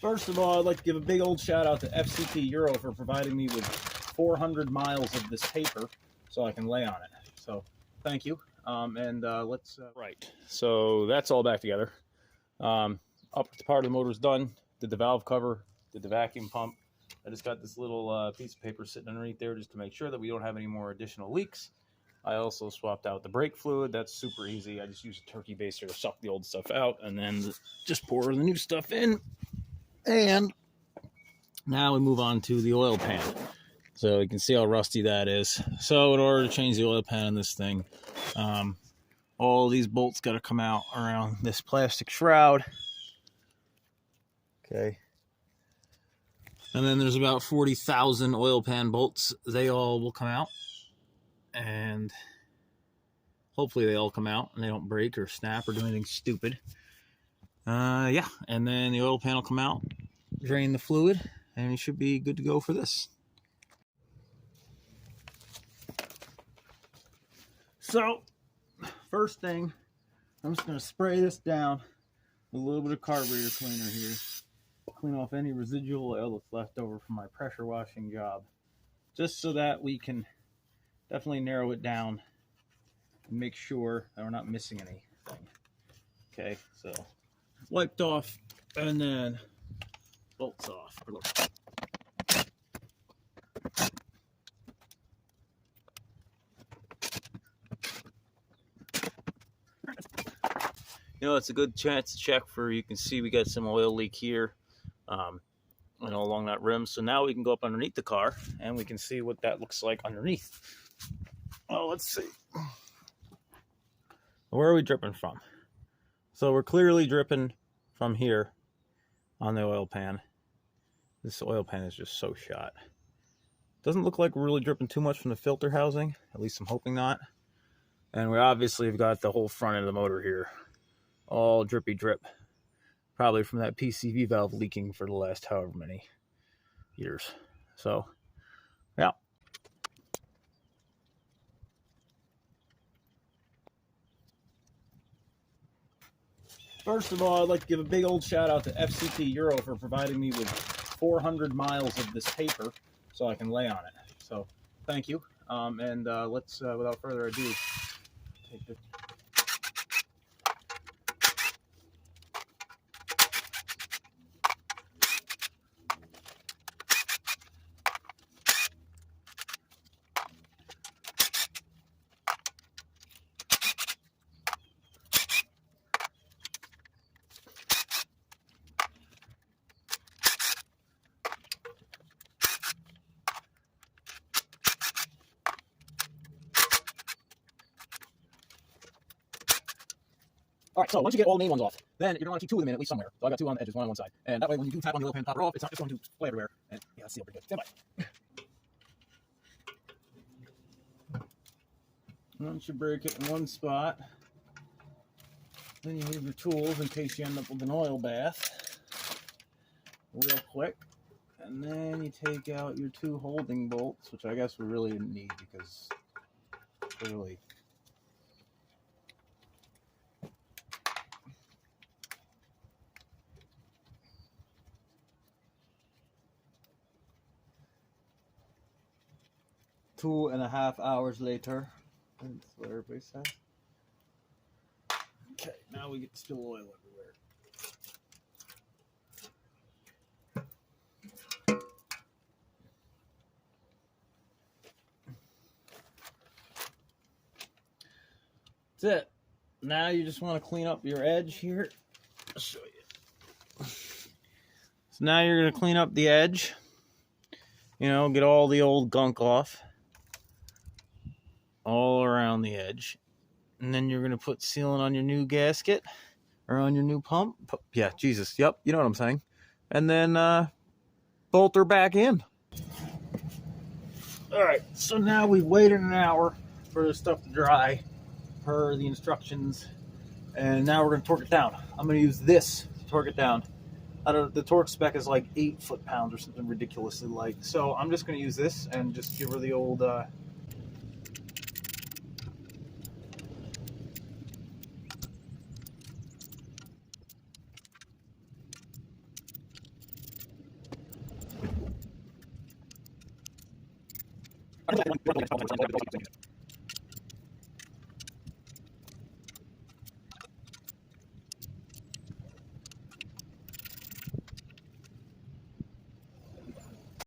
First of all, I'd like to give a big old shout out to FCP Euro for providing me with 400 miles of this paper so I can lay on it. So thank you. Right. So that's all back together. Up to part of the motor's done. Did the valve cover, did the vacuum pump. I just got this little piece of paper sitting underneath there just to make sure that we don't have any more additional leaks. I also swapped out the brake fluid. That's super easy. I just use a turkey baster to suck the old stuff out and then just pour the new stuff in. And now we move on to the oil pan. So you can see how rusty that is. So in order to change the oil pan on this thing, all these bolts got to come out around this plastic shroud. Okay. And then there's about 40,000 oil pan bolts. They all will come out. And hopefully they all come out and they don't break or snap or do anything stupid. Yeah, and then the oil pan will come out, drain the fluid, and you should be good to go for this. So, first thing, I'm just going to spray this down with a little bit of carburetor cleaner here. Clean off any residual oil that's left over from my pressure washing job. Just so that we can definitely narrow it down and make sure that we're not missing anything. Okay, so wiped off and then bolts off. You know, it's a good chance to check for, you can see we got some oil leak here, you know, along that rim. So now we can go up underneath the car and we can see what that looks like underneath. Oh, let's see. Where are we dripping from? So we're clearly dripping from here on the oil pan. This oil pan is just so shot. Doesn't look like we're really dripping too much from the filter housing. At least I'm hoping not. And we obviously have got the whole front end of the motor here all drippy drip. Probably from that PCV valve leaking for the last however many years. So, yeah. First of all, I'd like to give a big old shout out to FCP Euro for providing me with 400 miles of this paper so I can lay on it. So, thank you. Let's, without further ado, take this. All right, so once you get all the main ones off, then you're going to want to keep two of them in at least somewhere. So I got two on the edges, one on one side. And that way when you do tap on the oil pan, pop it off, it's not just going to splay everywhere. And yeah, that's sealed pretty good. Stand by. Once you break it in one spot, then you move your tools in case you end up with an oil bath real quick. And then you take out your two holding bolts, which I guess we really didn't need because clearly Two and a half hours later. That's what everybody says. Okay, now we get to spill oil everywhere. That's it. Now you just want to clean up your edge here. I'll show you. So now you're going to clean up the edge. You know, get all the old gunk off. All around the edge. And then you're going to put sealant on your new gasket or on your new pump. Yeah, Jesus. Yep, you know what I'm saying. And then bolt her back in. All right, so now we've waited an hour for the stuff to dry per the instructions. And now we're going to torque it down. I'm going to use this to torque it down. The torque spec is like 8 foot-pounds or something ridiculously light. So I'm just going to use this and just give her the old...